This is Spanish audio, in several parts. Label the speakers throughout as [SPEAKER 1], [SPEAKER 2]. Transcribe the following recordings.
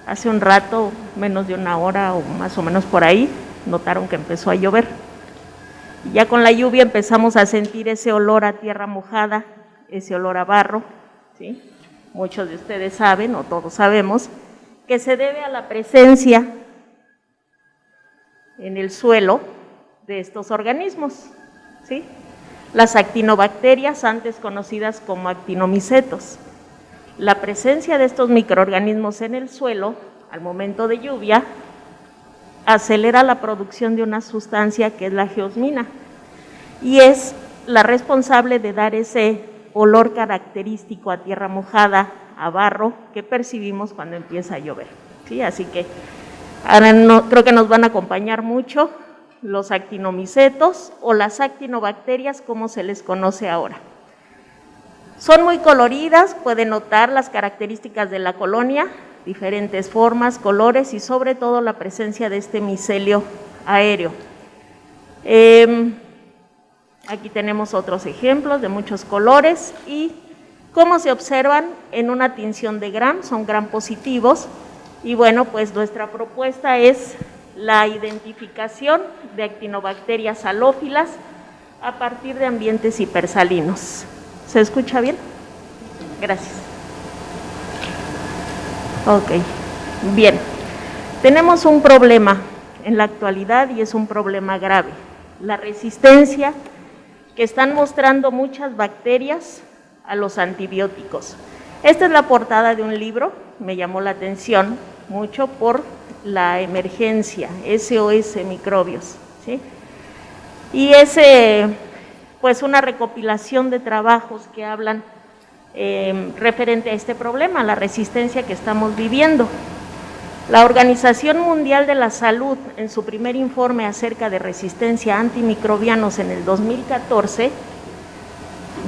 [SPEAKER 1] hace un rato, menos de una hora o más o menos por ahí, notaron que empezó a llover. Y ya con la lluvia empezamos a sentir ese olor a tierra mojada, ese olor a barro, ¿sí? Muchos de ustedes saben, o todos sabemos, que se debe a la presencia en el suelo de estos organismos, ¿sí? Las actinobacterias, antes conocidas como actinomicetos. La presencia de estos microorganismos en el suelo, al momento de lluvia, acelera la producción de una sustancia que es la geosmina, y es la responsable de dar ese olor característico a tierra mojada, a barro, que percibimos cuando empieza a llover, ¿sí? Así que ahora creo que nos van a acompañar mucho los actinomicetos o las actinobacterias, como se les conoce ahora. Son muy coloridas, pueden notar las características de la colonia, diferentes formas, colores y sobre todo la presencia de este micelio aéreo. Aquí tenemos otros ejemplos de muchos colores y cómo se observan en una tinción de Gram, son Gram positivos, y bueno, pues nuestra propuesta es la identificación de actinobacterias halófilas a partir de ambientes hipersalinos. ¿Se escucha bien? Gracias. Ok, bien. Tenemos un problema en la actualidad y es un problema grave. La resistencia que están mostrando muchas bacterias a los antibióticos. Esta es la portada de un libro, me llamó la atención mucho por la emergencia, SOS Microbios, ¿sí? Y es pues una recopilación de trabajos que hablan referente a este problema, la resistencia que estamos viviendo. La Organización Mundial de la Salud, en su primer informe acerca de resistencia a antimicrobianos en el 2014,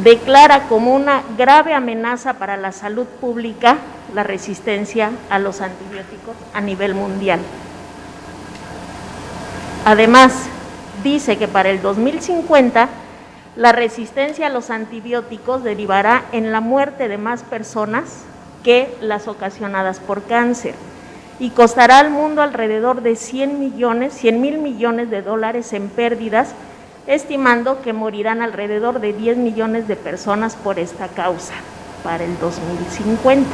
[SPEAKER 1] declara como una grave amenaza para la salud pública la resistencia a los antibióticos a nivel mundial. Además, dice que para el 2050 la resistencia a los antibióticos derivará en la muerte de más personas que las ocasionadas por cáncer y costará al mundo alrededor de 100 mil millones de dólares en pérdidas, estimando que morirán alrededor de 10 millones de personas por esta causa para el 2050.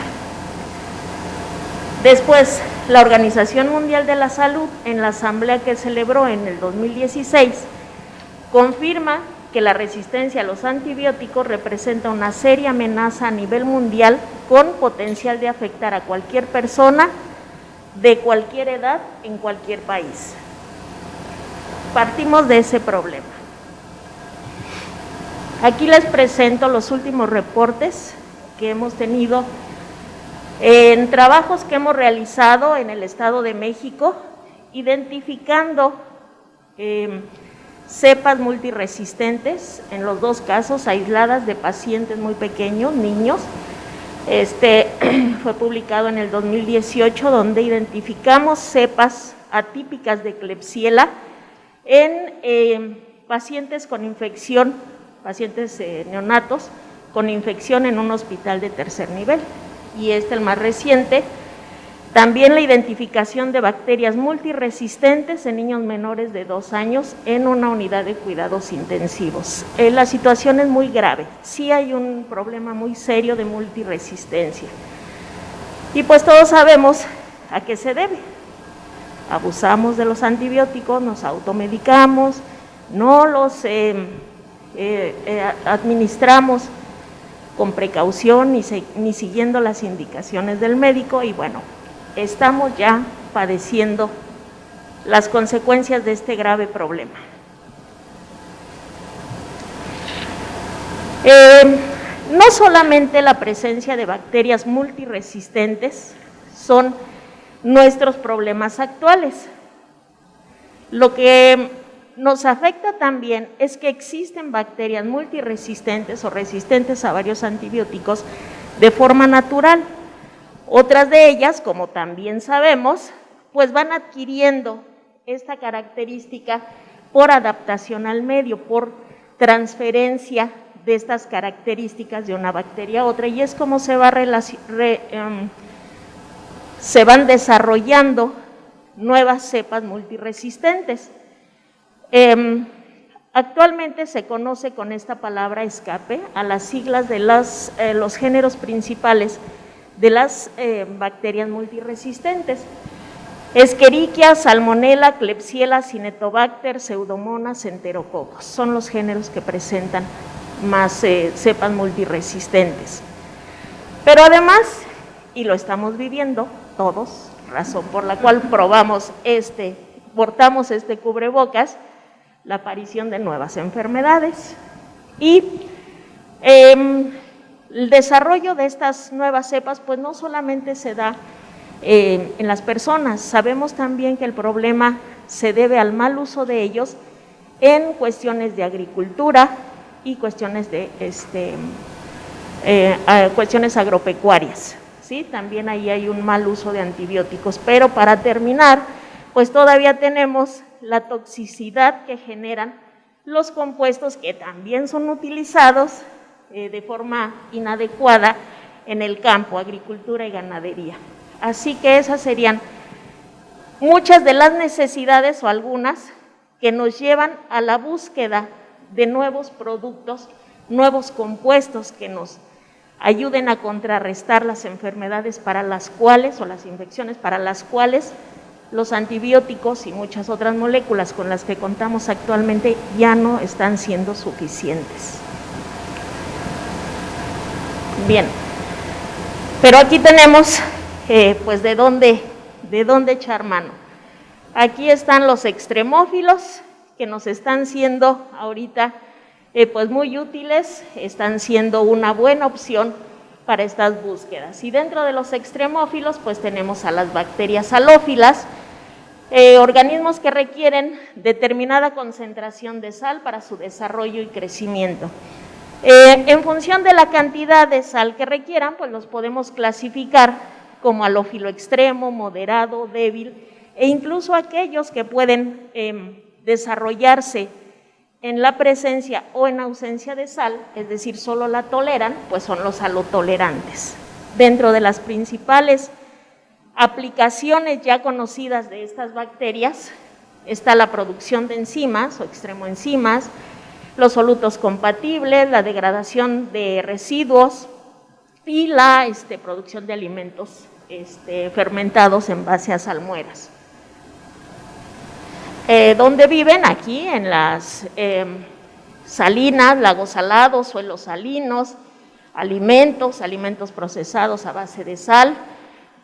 [SPEAKER 1] Después, la Organización Mundial de la Salud, en la asamblea que celebró en el 2016, confirma que la resistencia a los antibióticos representa una seria amenaza a nivel mundial con potencial de afectar a cualquier persona de cualquier edad en cualquier país. Partimos de ese problema. Aquí les presento los últimos reportes que hemos tenido en trabajos que hemos realizado en el Estado de México, identificando cepas multiresistentes, en los dos casos aisladas de pacientes muy pequeños, niños. Fue publicado en el 2018, donde identificamos cepas atípicas de Klebsiella en pacientes con infección, pacientes neonatos con infección en un hospital de tercer nivel. Y el más reciente, también la identificación de bacterias multiresistentes en niños menores de 2 años en una unidad de cuidados intensivos. La situación es muy grave, sí hay un problema muy serio de multiresistencia. Y pues todos sabemos a qué se debe. Abusamos de los antibióticos, nos automedicamos, no los administramos con precaución ni siguiendo las indicaciones del médico, y bueno, estamos ya padeciendo las consecuencias de este grave problema. No solamente la presencia de bacterias multiresistentes son nuestros problemas actuales. Lo que nos afecta también es que existen bacterias multiresistentes o resistentes a varios antibióticos de forma natural. Otras de ellas, como también sabemos, pues van adquiriendo esta característica por adaptación al medio, por transferencia de estas características de una bacteria a otra, y es como se va se van desarrollando nuevas cepas multiresistentes. Actualmente se conoce con esta palabra escape a las siglas de los géneros principales de las bacterias multiresistentes. Escherichia, Salmonella, Klebsiella, Cinetobacter, Pseudomonas, Enterococos. Son los géneros que presentan más cepas multiresistentes. Pero además, y lo estamos viviendo todos, razón por la cual portamos este cubrebocas, la aparición de nuevas enfermedades. Y el desarrollo de estas nuevas cepas, pues no solamente se da en las personas, sabemos también que el problema se debe al mal uso de ellos en cuestiones de agricultura y cuestiones de cuestiones agropecuarias, ¿sí? También ahí hay un mal uso de antibióticos, pero para terminar, pues todavía tenemos la toxicidad que generan los compuestos que también son utilizados de forma inadecuada en el campo, agricultura y ganadería. Así que esas serían muchas de las necesidades o algunas que nos llevan a la búsqueda de nuevos productos, nuevos compuestos que nos ayuden a contrarrestar las enfermedades para las cuales, o las infecciones para las cuales los antibióticos y muchas otras moléculas con las que contamos actualmente ya no están siendo suficientes. Bien, pero aquí tenemos pues de dónde echar mano. Aquí están los extremófilos que nos están siendo ahorita pues muy útiles, están siendo una buena opción para estas búsquedas. Y dentro de los extremófilos pues tenemos a las bacterias halófilas, organismos que requieren determinada concentración de sal para su desarrollo y crecimiento. En función de la cantidad de sal que requieran, pues los podemos clasificar como halófilo extremo, moderado, débil, e incluso aquellos que pueden desarrollarse en la presencia o en ausencia de sal, es decir, solo la toleran, pues son los halotolerantes. Dentro de las principales aplicaciones ya conocidas de estas bacterias está la producción de enzimas o extremoenzimas, los solutos compatibles, la degradación de residuos y la producción de alimentos fermentados en base a salmueras. ¿Dónde viven? Aquí en las salinas, lagos salados, suelos salinos, alimentos procesados a base de sal.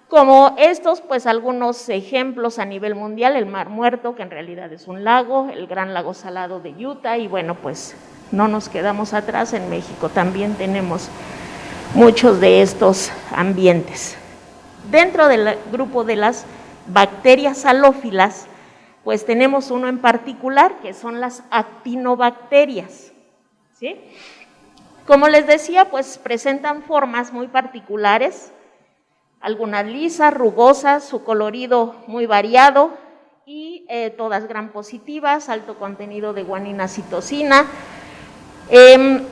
[SPEAKER 1] Como estos, pues algunos ejemplos a nivel mundial, el Mar Muerto, que en realidad es un lago, el Gran Lago Salado de Utah, y bueno, pues no nos quedamos atrás, en México también tenemos muchos de estos ambientes. Dentro del grupo de las bacterias halófilas, pues tenemos uno en particular, que son las actinobacterias, ¿sí? Como les decía, pues presentan formas muy particulares, algunas lisas, rugosas, su colorido muy variado y todas gram positivas, alto contenido de guanina citosina,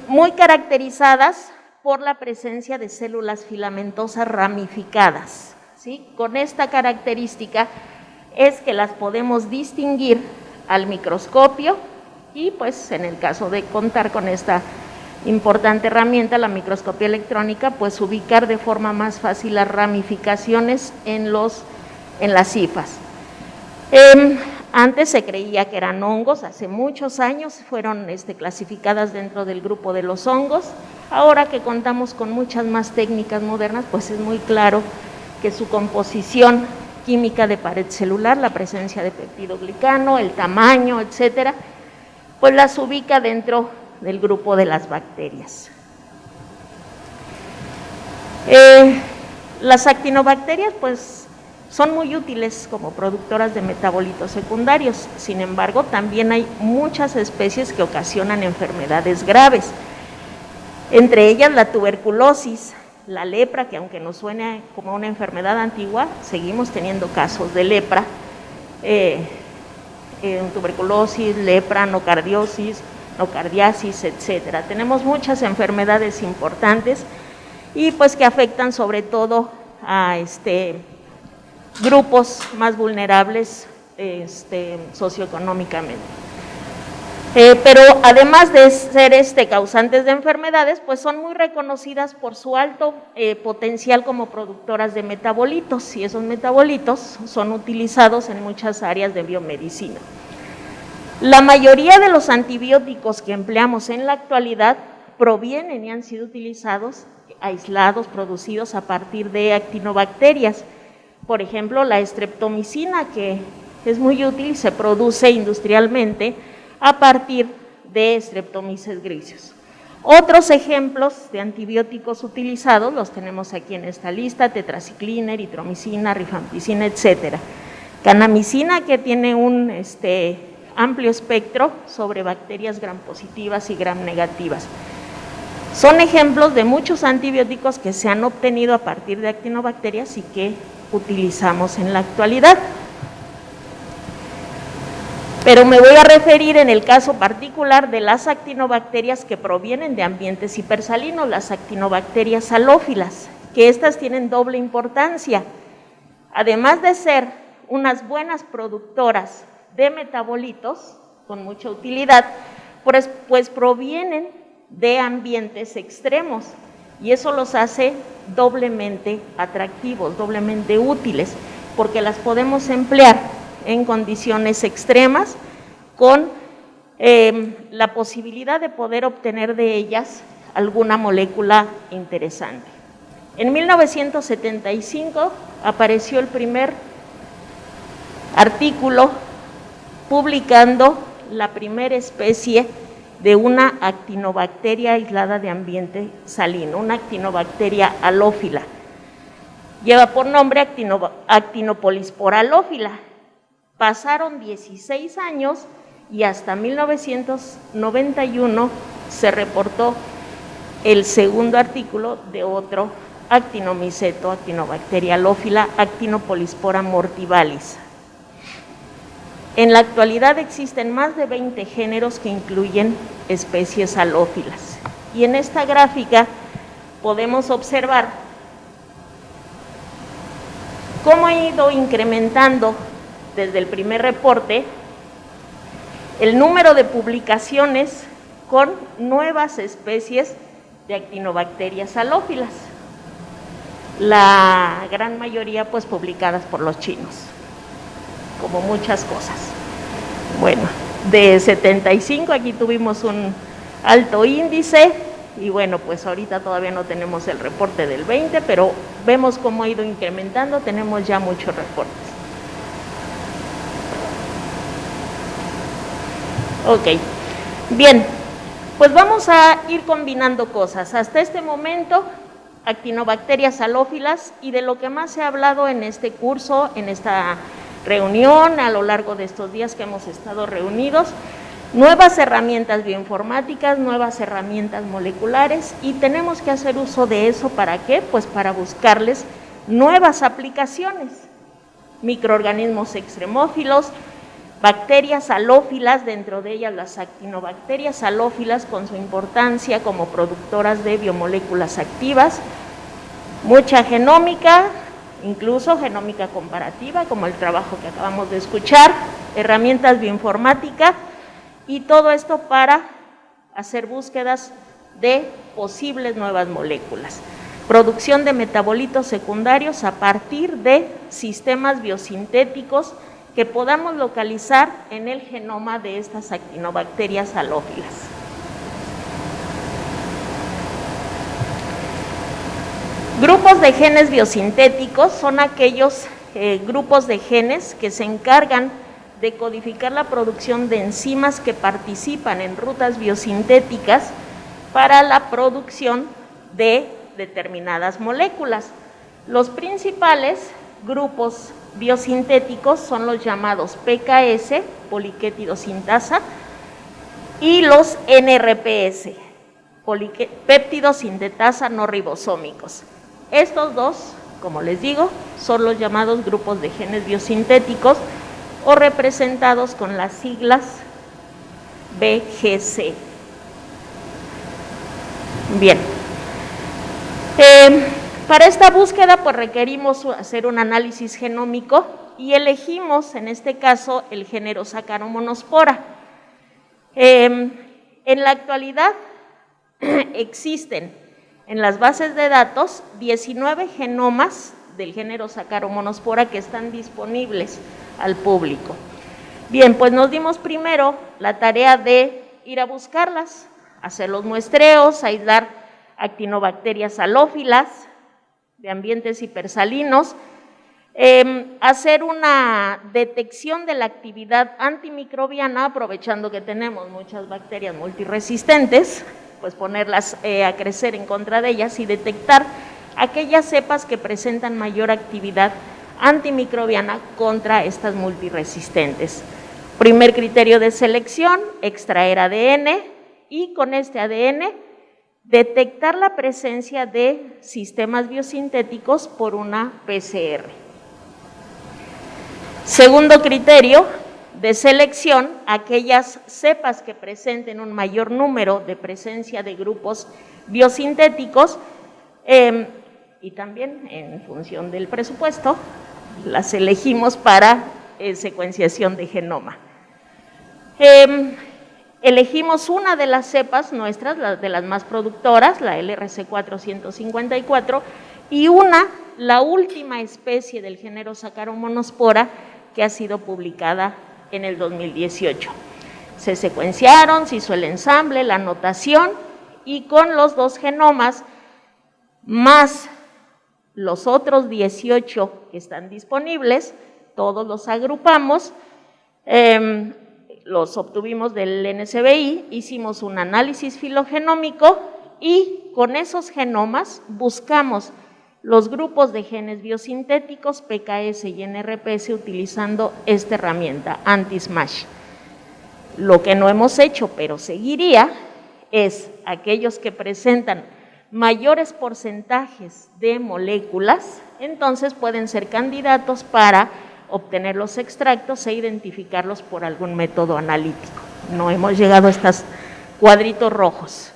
[SPEAKER 1] muy caracterizadas por la presencia de células filamentosas ramificadas, ¿sí? Con esta característica es que las podemos distinguir al microscopio y pues en el caso de contar con esta importante herramienta, la microscopía electrónica, pues ubicar de forma más fácil las ramificaciones en las hifas. Antes se creía que eran hongos, hace muchos años fueron clasificadas dentro del grupo de los hongos. Ahora que contamos con muchas más técnicas modernas, pues es muy claro que su composición química de pared celular, la presencia de peptidoglicano, el tamaño, etcétera, pues las ubica dentro del grupo de las bacterias. Las actinobacterias, pues, son muy útiles como productoras de metabolitos secundarios, sin embargo, también hay muchas especies que ocasionan enfermedades graves, entre ellas la tuberculosis, la lepra, que aunque nos suene como una enfermedad antigua, seguimos teniendo casos de lepra, tuberculosis, lepra, nocardiasis, etcétera. Tenemos muchas enfermedades importantes y pues que afectan sobre todo a grupos más vulnerables socioeconómicamente. Pero además de ser causantes de enfermedades, pues son muy reconocidas por su alto potencial como productoras de metabolitos, y esos metabolitos son utilizados en muchas áreas de biomedicina. La mayoría de los antibióticos que empleamos en la actualidad provienen y han sido utilizados aislados, producidos a partir de actinobacterias. Por ejemplo, la streptomicina, que es muy útil y se produce industrialmente a partir de Streptomyces griseus. Otros ejemplos de antibióticos utilizados los tenemos aquí en esta lista: tetraciclina, eritromicina, rifampicina, etcétera. Kanamicina, que tiene un amplio espectro sobre bacterias gram positivas y gram negativas. Son ejemplos de muchos antibióticos que se han obtenido a partir de actinobacterias y que utilizamos en la actualidad. Pero me voy a referir en el caso particular de las actinobacterias que provienen de ambientes hipersalinos, las actinobacterias halófilas, que estas tienen doble importancia. Además de ser unas buenas productoras de metabolitos con mucha utilidad, pues provienen de ambientes extremos, y eso los hace doblemente atractivos, doblemente útiles, porque las podemos emplear en condiciones extremas con la posibilidad de poder obtener de ellas alguna molécula interesante. En 1975 apareció el primer artículo publicando la primera especie de una actinobacteria aislada de ambiente salino, una actinobacteria halófila. Lleva por nombre Actinopolyspora halófila. Pasaron 16 años y hasta 1991 se reportó el segundo artículo de otro actinomiceto, actinobacteria halófila, Actinopolyspora mortivalis. En la actualidad existen más de 20 géneros que incluyen especies halófilas. Y en esta gráfica podemos observar cómo ha ido incrementando desde el primer reporte el número de publicaciones con nuevas especies de actinobacterias halófilas, la gran mayoría pues publicadas por los chinos, como muchas cosas. Bueno, de 75 aquí tuvimos un alto índice, y bueno, pues ahorita todavía no tenemos el reporte del 20, pero vemos cómo ha ido incrementando, tenemos ya muchos reportes. Ok, bien, pues vamos a ir combinando cosas. Hasta este momento, actinobacterias halófilas, y de lo que más se ha hablado en este curso, en esta reunión, a lo largo de estos días que hemos estado reunidos, nuevas herramientas bioinformáticas, nuevas herramientas moleculares, y tenemos que hacer uso de eso. ¿Para qué? Pues para buscarles nuevas aplicaciones. Microorganismos extremófilos, bacterias halófilas, dentro de ellas las actinobacterias halófilas con su importancia como productoras de biomoléculas activas, mucha genómica, incluso genómica comparativa, como el trabajo que acabamos de escuchar, herramientas bioinformáticas, y todo esto para hacer búsquedas de posibles nuevas moléculas. Producción de metabolitos secundarios a partir de sistemas biosintéticos que podamos localizar en el genoma de estas actinobacterias halófilas. Grupos de genes biosintéticos son aquellos grupos de genes que se encargan de codificar la producción de enzimas que participan en rutas biosintéticas para la producción de determinadas moléculas. Los principales grupos biosintéticos son los llamados PKS, poliquetidosintasa, y los NRPS, péptidos sintetasa no ribosómicos. Estos dos, como les digo, son los llamados grupos de genes biosintéticos, o representados con las siglas BGC. Bien. Para esta búsqueda, pues requerimos hacer un análisis genómico y elegimos, en este caso, el género Saccharomyxospora. En la actualidad existen en las bases de datos 19 genomas del género Saccharomyxospora que están disponibles al público. Bien, pues nos dimos primero la tarea de ir a buscarlas, hacer los muestreos, aislar actinobacterias halófilas de ambientes hipersalinos, hacer una detección de la actividad antimicrobiana, aprovechando que tenemos muchas bacterias multiresistentes, pues ponerlas a crecer en contra de ellas y detectar aquellas cepas que presentan mayor actividad antimicrobiana contra estas multiresistentes. Primer criterio de selección, extraer ADN y con este ADN detectar la presencia de sistemas biosintéticos por una PCR. Segundo criterio de selección, aquellas cepas que presenten un mayor número de presencia de grupos biosintéticos y también en función del presupuesto, las elegimos para secuenciación de genoma. Elegimos una de las cepas nuestras, de las más productoras, la LRC454, y la última especie del género Saccharomyxospora que ha sido publicada en el 2018. Se secuenciaron, se hizo el ensamble, la anotación, y con los 2 genomas más los otros 18 que están disponibles, todos los agrupamos, los obtuvimos del NCBI, hicimos un análisis filogenómico y con esos genomas buscamos los grupos de genes biosintéticos PKS y NRPS utilizando esta herramienta, AntiSmash. Lo que no hemos hecho, pero seguiría, es aquellos que presentan mayores porcentajes de moléculas, entonces pueden ser candidatos para obtener los extractos e identificarlos por algún método analítico. No hemos llegado a estos cuadritos rojos.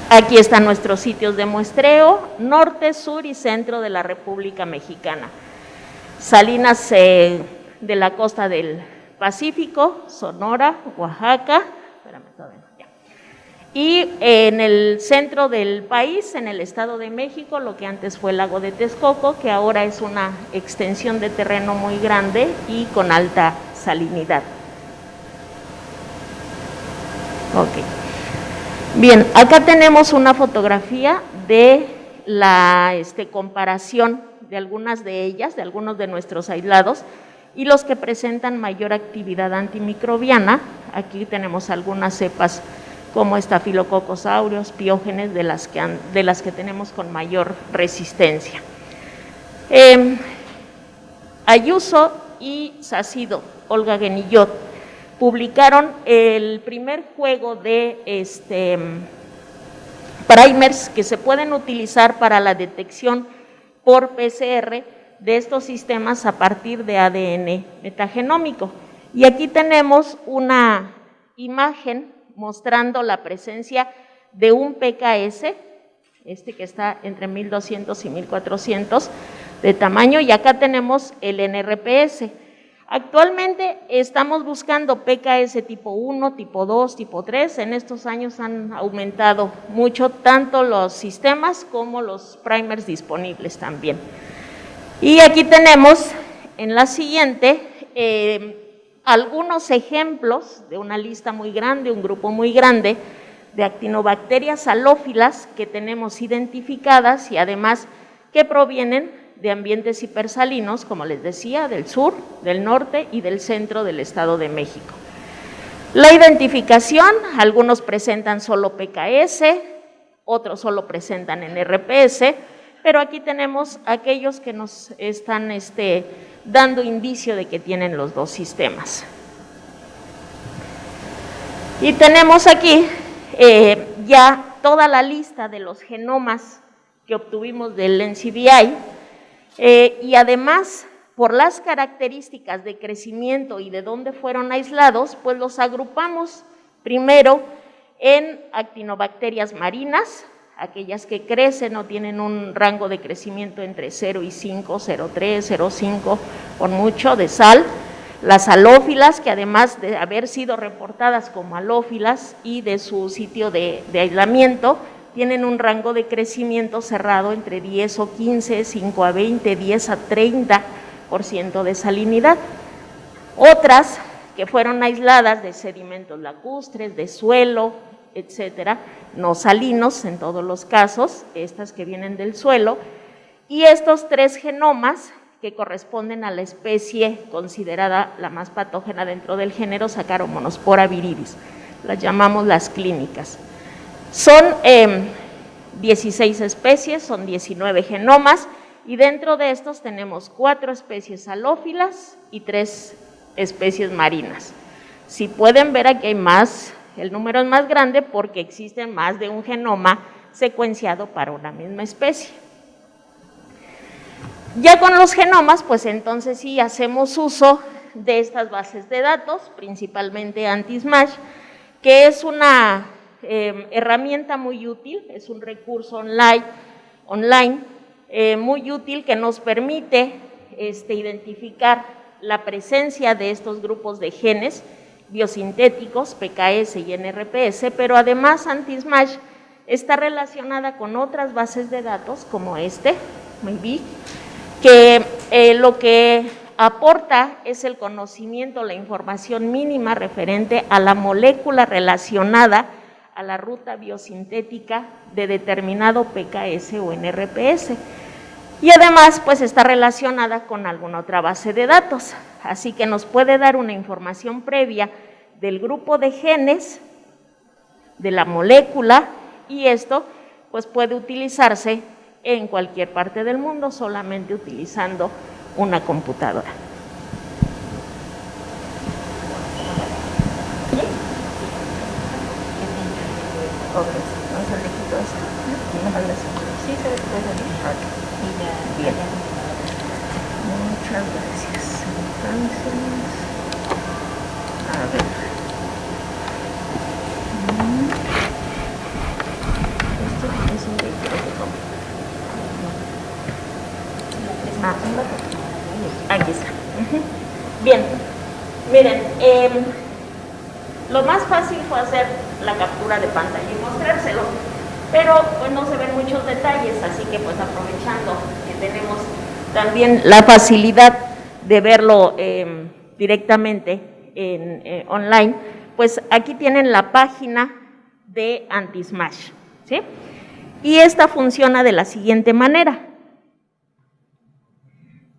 [SPEAKER 1] Aquí están nuestros sitios de muestreo, norte, sur y centro de la República Mexicana. Salinas de la costa del Pacífico, Sonora, Oaxaca, y en el centro del país, en el Estado de México, lo que antes fue el lago de Texcoco, que ahora es una extensión de terreno muy grande y con alta salinidad. Ok. Bien, acá tenemos una fotografía de la comparación de algunas de ellas, de algunos de nuestros aislados, y los que presentan mayor actividad antimicrobiana. Aquí tenemos algunas cepas como Staphylococcus aureus, Piógenes, de las que tenemos con mayor resistencia. Ayuso y Sacido, Olga Guenillot, publicaron el primer juego de primers que se pueden utilizar para la detección por PCR de estos sistemas a partir de ADN metagenómico. Y aquí tenemos una imagen mostrando la presencia de un PKS, que está entre 1200 y 1400 de tamaño, y acá tenemos el NRPS. Actualmente estamos buscando PKS tipo 1, tipo 2, tipo 3, en estos años han aumentado mucho tanto los sistemas como los primers disponibles también. Y aquí tenemos en la siguiente algunos ejemplos de una lista muy grande, un grupo muy grande de actinobacterias halófilas que tenemos identificadas y además que provienen de ambientes hipersalinos, como les decía, del sur, del norte y del centro del Estado de México. La identificación, algunos presentan solo PKS, otros solo presentan NRPS, pero aquí tenemos aquellos que nos están dando indicio de que tienen los 2 sistemas. Y tenemos aquí ya toda la lista de los genomas que obtuvimos del NCBI y además por las características de crecimiento y de dónde fueron aislados, pues los agrupamos primero en actinobacterias marinas, aquellas que crecen o tienen un rango de crecimiento entre 0 y 5, 0,3, 0,5 por mucho de sal. Las halófilas, que además de haber sido reportadas como halófilas y de su sitio de aislamiento, tienen un rango de crecimiento cerrado entre 10 o 15, 5 a 20, 10 a 30% de salinidad. Otras que fueron aisladas de sedimentos lacustres, de suelo, etcétera, no salinos en todos los casos, estas que vienen del suelo, y estos 3 genomas que corresponden a la especie considerada la más patógena dentro del género Saccharomyxospora viridis, las llamamos las clínicas. Son 16 especies, son 19 genomas, y dentro de estos tenemos 4 especies halófilas y 3 especies marinas. Si pueden ver, aquí hay más, el número es más grande porque existen más de un genoma secuenciado para una misma especie. Ya con los genomas, pues entonces sí hacemos uso de estas bases de datos, principalmente Anti-Smash, que es una herramienta muy útil, es un recurso online muy útil que nos permite identificar la presencia de estos grupos de genes biosintéticos, PKS y NRPS, pero además Anti-Smash está relacionada con otras bases de datos como maybe, que lo que aporta es el conocimiento, la información mínima referente a la molécula relacionada a la ruta biosintética de determinado PKS o NRPS. Y además, pues está relacionada con alguna otra base de datos, así que nos puede dar una información previa del grupo de genes, de la molécula, y esto pues puede utilizarse en cualquier parte del mundo solamente utilizando una computadora. ¿Sí? Ok, entonces le quito eso. Sí, se le puede salir. Bien. Muchas gracias. Entonces, a ver. Esto es un micrófono. Aquí está. Bien, miren, lo más fácil fue hacer la captura de pantalla y mostrárselo, pero pues no se ven muchos detalles, así que pues aprovechando que tenemos también la facilidad de verlo directamente online, pues aquí tienen la página de Anti-Smash, ¿sí? Y esta funciona de la siguiente manera.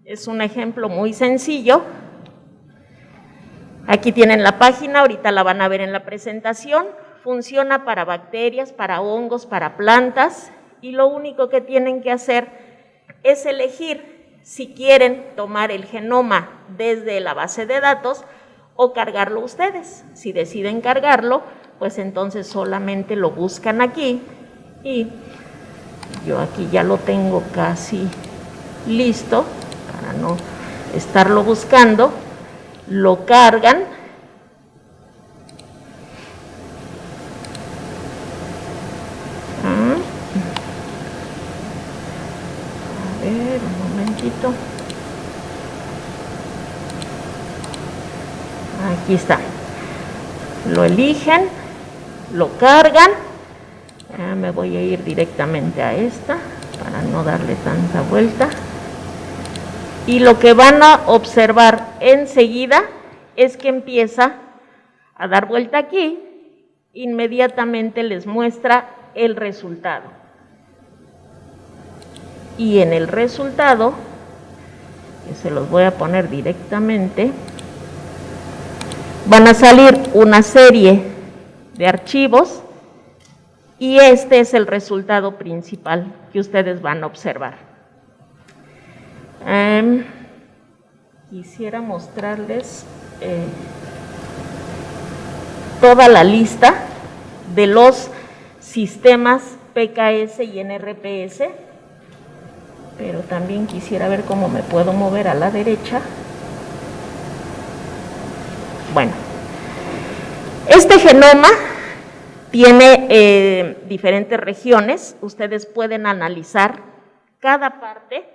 [SPEAKER 1] Es un ejemplo muy sencillo. Aquí tienen la página, ahorita la van a ver en la presentación. Funciona para bacterias, para hongos, para plantas, y lo único que tienen que hacer es elegir si quieren tomar el genoma desde la base de datos o cargarlo ustedes. Si deciden cargarlo, pues entonces solamente lo buscan aquí, y yo aquí ya lo tengo casi listo para no estarlo buscando. Lo cargan. A ver, un momentito. Aquí está. Lo eligen, lo cargan. Me voy a ir directamente a esta para no darle tanta vuelta. Y lo que van a observar enseguida es que empieza a dar vuelta aquí, inmediatamente les muestra el resultado. Y en el resultado, que se los voy a poner directamente, van a salir una serie de archivos y este es el resultado principal que ustedes van a observar. Quisiera mostrarles toda la lista de los sistemas PKS y NRPS, pero también quisiera ver cómo me puedo mover a la derecha. Bueno, este genoma Tiene diferentes regiones, ustedes pueden analizar cada parte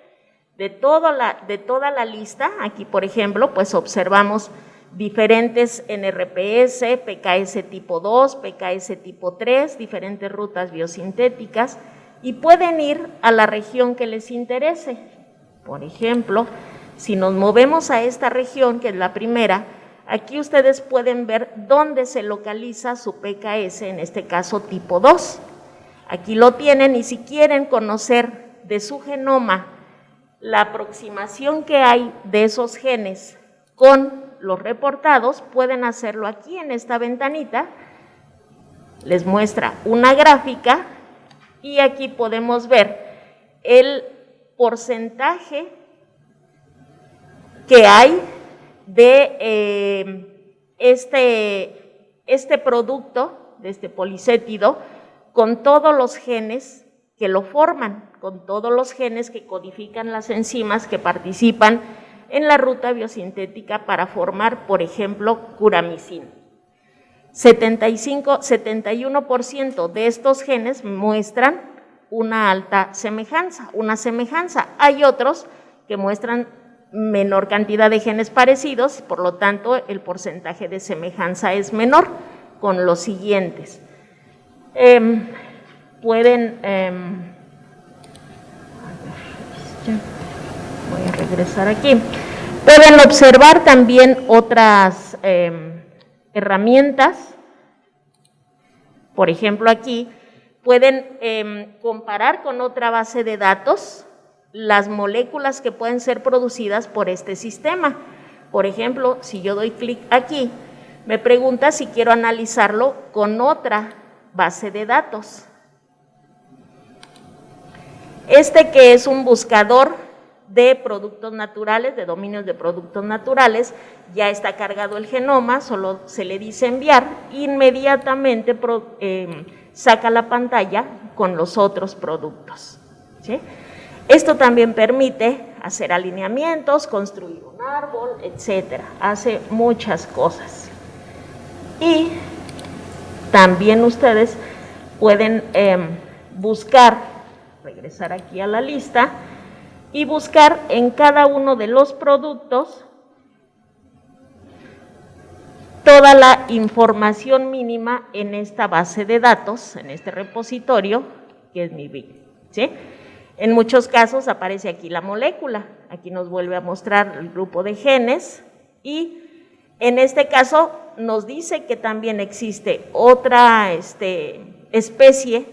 [SPEAKER 1] de toda la lista. Aquí, por ejemplo, pues observamos diferentes NRPS, PKS tipo 2, PKS tipo 3, diferentes rutas biosintéticas, y pueden ir a la región que les interese. Por ejemplo, si nos movemos a esta región, que es la primera, aquí ustedes pueden ver dónde se localiza su PKS, en este caso tipo 2. Aquí lo tienen, y si quieren conocer de su genoma la aproximación que hay de esos genes con los reportados, pueden hacerlo aquí en esta ventanita. Les muestra una gráfica y aquí podemos ver el porcentaje que hay de este producto, de este policétido, con todos los genes que lo forman, con todos los genes que codifican las enzimas que participan en la ruta biosintética para formar, por ejemplo, curamicina. 71% de estos genes muestran una alta semejanza, Hay otros que muestran menor cantidad de genes parecidos, por lo tanto, el porcentaje de semejanza es menor con los siguientes. Voy a regresar aquí. Pueden observar también otras herramientas. Por ejemplo, aquí pueden comparar con otra base de datos las moléculas que pueden ser producidas por este sistema. Por ejemplo, si yo doy clic aquí, me pregunta si quiero analizarlo con otra base de datos. Este, que es un buscador de productos naturales, de dominios de productos naturales, ya está cargado el genoma, solo se le dice enviar, inmediatamente saca la pantalla con los otros productos, ¿sí? Esto también permite hacer alineamientos, construir un árbol, etcétera, hace muchas cosas. Y también ustedes pueden buscar, regresar aquí a la lista, y buscar en cada uno de los productos toda la información mínima en esta base de datos, en este repositorio, que es mi BIC, ¿sí? En muchos casos aparece aquí la molécula, aquí nos vuelve a mostrar el grupo de genes, y en este caso nos dice que también existe otra especie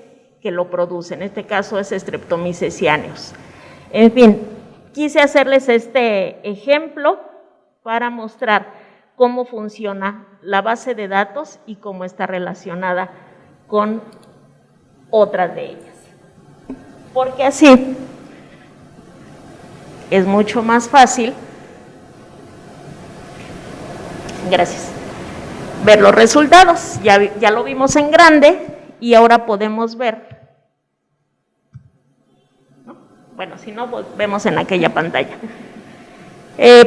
[SPEAKER 1] que lo produce, en este caso es Streptomyces cyaneus. En fin, quise hacerles este ejemplo para mostrar cómo funciona la base de datos y cómo está relacionada con otras de ellas. Porque así es mucho más fácil, gracias, ver los resultados. Ya lo vimos en grande y ahora podemos ver. Bueno, si no, vemos en aquella pantalla.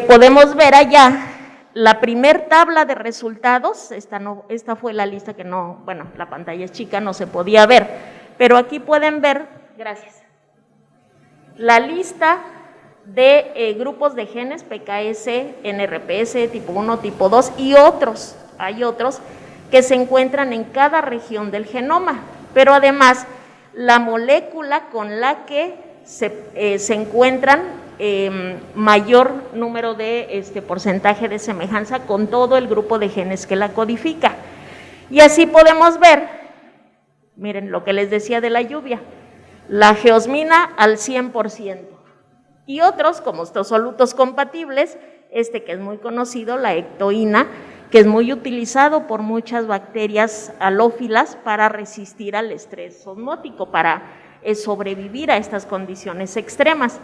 [SPEAKER 1] Podemos ver allá la primer tabla de resultados. Esta fue la lista que no, bueno, la pantalla es chica, no se podía ver, pero aquí pueden ver, gracias, la lista de grupos de genes PKS, NRPS, tipo 1, tipo 2 y otros. Hay otros que se encuentran en cada región del genoma, pero además la molécula con la que se encuentran mayor número de porcentaje de semejanza con todo el grupo de genes que la codifica. Y así podemos ver, miren lo que les decía de la lluvia, la geosmina al 100%, y otros como estos solutos compatibles, que es muy conocido, la ectoína, que es muy utilizado por muchas bacterias halófilas para resistir al estrés osmótico, para sobrevivir a estas condiciones extremas.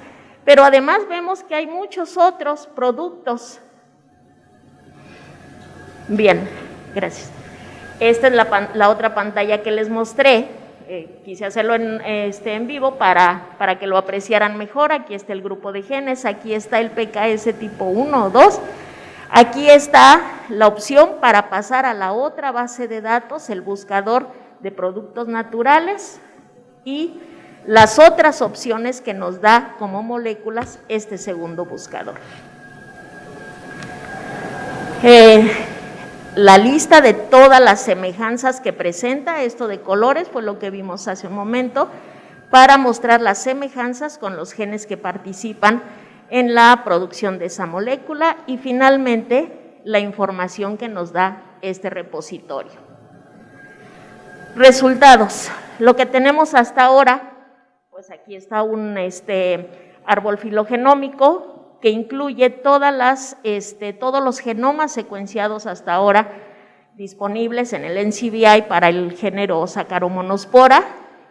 [SPEAKER 1] Pero además vemos que hay muchos otros productos. Bien, gracias. Esta es la otra pantalla que les mostré. Quise hacerlo en vivo para que lo apreciaran mejor. Aquí está el grupo de genes, aquí está el PKS tipo 1 o 2. Aquí está la opción para pasar a la otra base de datos, el buscador de productos naturales y las otras opciones que nos da como moléculas este segundo buscador. La lista de todas las semejanzas que presenta, esto de colores fue lo que vimos hace un momento, para mostrar las semejanzas con los genes que participan en la producción de esa molécula y finalmente la información que nos da este repositorio. Resultados. Lo que tenemos hasta ahora, pues aquí está un árbol filogenómico que incluye todos los genomas secuenciados hasta ahora disponibles en el NCBI para el género Saccharomyces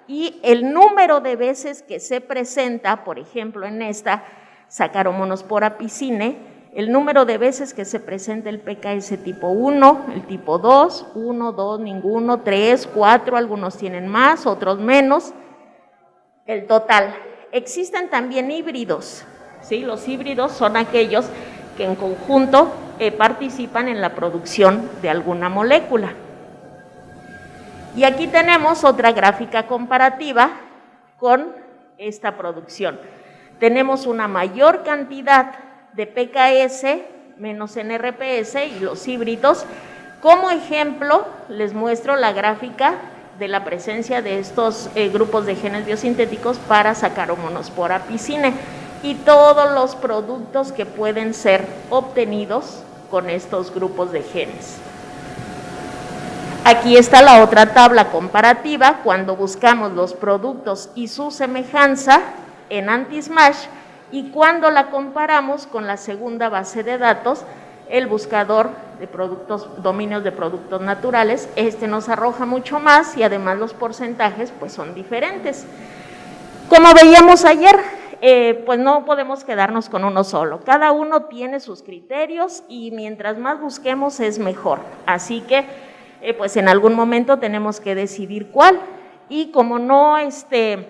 [SPEAKER 1] y el número de veces que se presenta, por ejemplo, en esta Saccharomyces piscine, el número de veces que se presenta el PKS tipo 1, el tipo 2, 1, 2, ninguno, 3, 4, algunos tienen más, otros menos, el total. Existen también híbridos, ¿sí? Los híbridos son aquellos que en conjunto participan en la producción de alguna molécula. Y aquí tenemos otra gráfica comparativa con esta producción. Tenemos una mayor cantidad de PKS menos NRPS y los híbridos. Como ejemplo, les muestro la gráfica de la presencia de estos grupos de genes biosintéticos para Saccharomyces piscine y todos los productos que pueden ser obtenidos con estos grupos de genes. Aquí está la otra tabla comparativa cuando buscamos los productos y su semejanza en AntiSmash y cuando la comparamos con la segunda base de datos, el buscador de dominios de productos naturales, nos arroja mucho más y además los porcentajes pues son diferentes. Como veíamos ayer, pues no podemos quedarnos con uno solo, cada uno tiene sus criterios y mientras más busquemos es mejor, así que pues en algún momento tenemos que decidir cuál y como no existe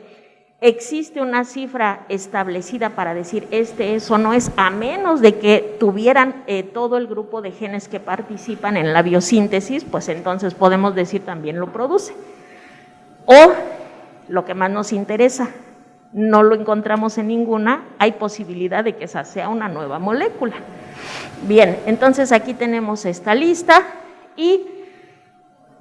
[SPEAKER 1] una cifra establecida para decir es o no es, a menos de que tuvieran todo el grupo de genes que participan en la biosíntesis, pues entonces podemos decir también lo produce. O lo que más nos interesa, no lo encontramos en ninguna, hay posibilidad de que esa sea una nueva molécula. Bien, entonces aquí tenemos esta lista y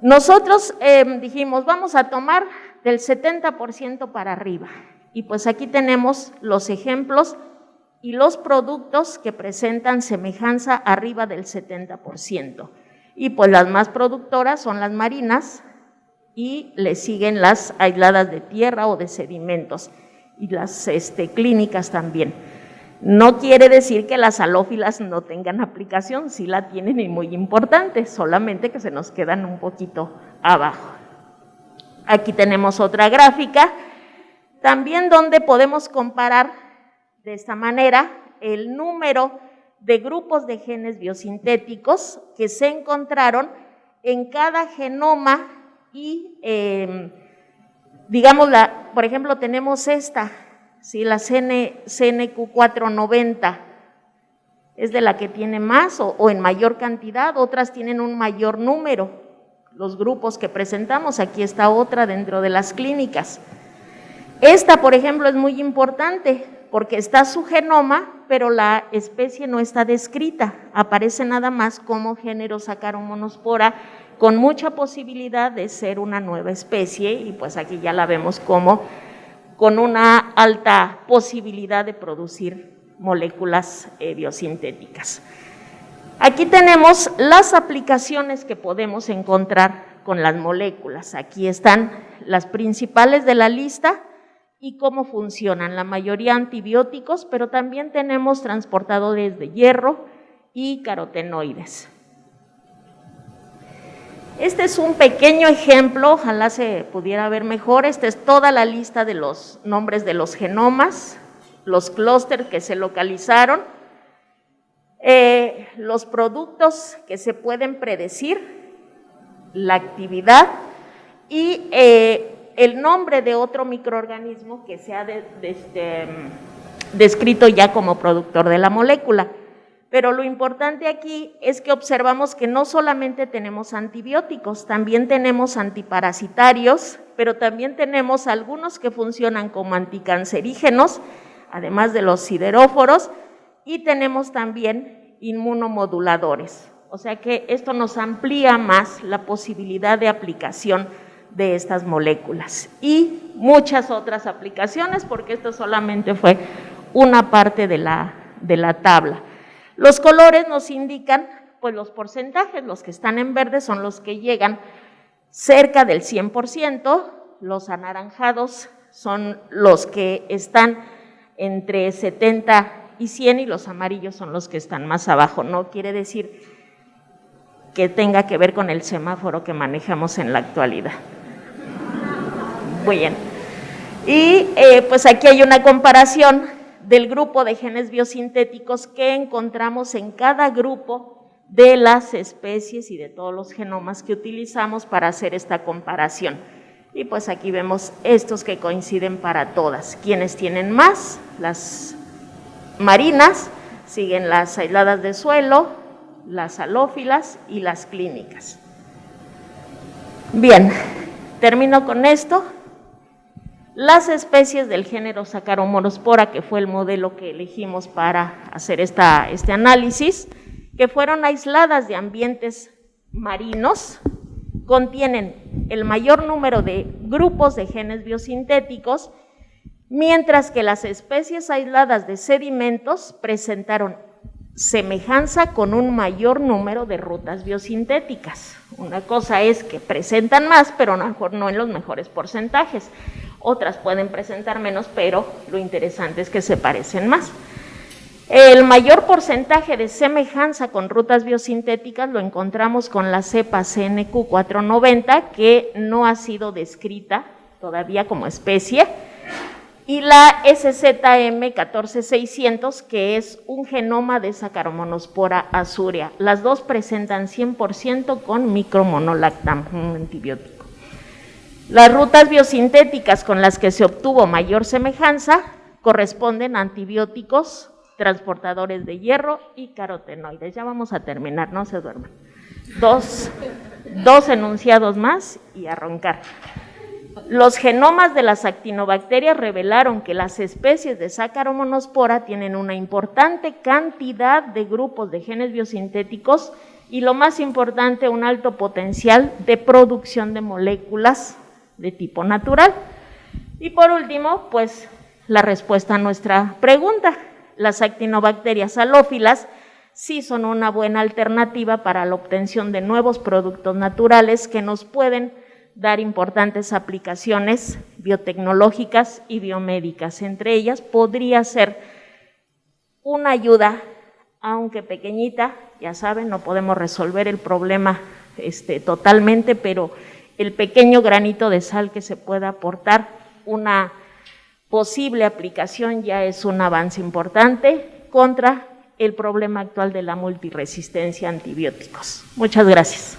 [SPEAKER 1] nosotros dijimos, vamos a tomar del 70% para arriba. Y pues aquí tenemos los ejemplos y los productos que presentan semejanza arriba del 70%. Y pues las más productoras son las marinas y le siguen las aisladas de tierra o de sedimentos y las clínicas también. No quiere decir que las halófilas no tengan aplicación, sí la tienen y muy importante, solamente que se nos quedan un poquito abajo. Aquí tenemos otra gráfica, también donde podemos comparar de esta manera el número de grupos de genes biosintéticos que se encontraron en cada genoma y, digamos, por ejemplo, tenemos esta, ¿sí? La CNQ490 es de la que tiene más o en mayor cantidad, otras tienen un mayor número. Los grupos que presentamos, aquí está otra dentro de las clínicas. Esta, por ejemplo, es muy importante porque está su genoma, pero la especie no está descrita, aparece nada más como género Saccharomyces con mucha posibilidad de ser una nueva especie y pues aquí ya la vemos como con una alta posibilidad de producir moléculas biosintéticas. Aquí tenemos las aplicaciones que podemos encontrar con las moléculas. Aquí están las principales de la lista y cómo funcionan. La mayoría antibióticos, pero también tenemos transportadores de hierro y carotenoides. Este es un pequeño ejemplo, ojalá se pudiera ver mejor. Esta es toda la lista de los nombres de los genomas, los clústeres que se localizaron, los productos que se pueden predecir, la actividad y el nombre de otro microorganismo que se ha descrito ya como productor de la molécula. Pero lo importante aquí es que observamos que no solamente tenemos antibióticos, también tenemos antiparasitarios, pero también tenemos algunos que funcionan como anticancerígenos, además de los sideróforos, y tenemos también inmunomoduladores. O sea que esto nos amplía más la posibilidad de aplicación de estas moléculas y muchas otras aplicaciones, porque esto solamente fue una parte de la tabla. Los colores nos indican pues los porcentajes, los que están en verde son los que llegan cerca del 100%, los anaranjados son los que están entre 70 y 100 y los amarillos son los que están más abajo. No quiere decir que tenga que ver con el semáforo que manejamos en la actualidad. Muy bien. Y pues aquí hay una comparación del grupo de genes biosintéticos que encontramos en cada grupo de las especies y de todos los genomas que utilizamos para hacer esta comparación. Y pues aquí vemos estos que coinciden para todas. Quienes tienen más, las marinas, siguen las aisladas de suelo, las halófilas y las clínicas. Bien, termino con esto. Las especies del género Saccharomyrospora, que fue el modelo que elegimos para hacer este análisis, que fueron aisladas de ambientes marinos, contienen el mayor número de grupos de genes biosintéticos, mientras que las especies aisladas de sedimentos presentaron semejanza con un mayor número de rutas biosintéticas. Una cosa es que presentan más, pero a lo mejor no en los mejores porcentajes. Otras pueden presentar menos, pero lo interesante es que se parecen más. El mayor porcentaje de semejanza con rutas biosintéticas lo encontramos con la cepa CNQ490, que no ha sido descrita todavía como especie, y la SZM14600, que es un genoma de Saccharomyrospora azurea. Las dos presentan 100% con micromonolactam, un antibiótico. Las rutas biosintéticas con las que se obtuvo mayor semejanza corresponden a antibióticos, transportadores de hierro y carotenoides. Ya vamos a terminar, no se duerman. Dos enunciados más y a roncar. Los genomas de las actinobacterias revelaron que las especies de Saccharomyrospora tienen una importante cantidad de grupos de genes biosintéticos y, lo más importante, un alto potencial de producción de moléculas de tipo natural. Y por último, pues la respuesta a nuestra pregunta: las actinobacterias halófilas sí son una buena alternativa para la obtención de nuevos productos naturales que nos pueden dar importantes aplicaciones biotecnológicas y biomédicas. Entre ellas podría ser una ayuda, aunque pequeñita, ya saben, no podemos resolver el problema totalmente, pero el pequeño granito de sal que se pueda aportar, una posible aplicación, ya es un avance importante contra el problema actual de la multiresistencia a antibióticos. Muchas gracias.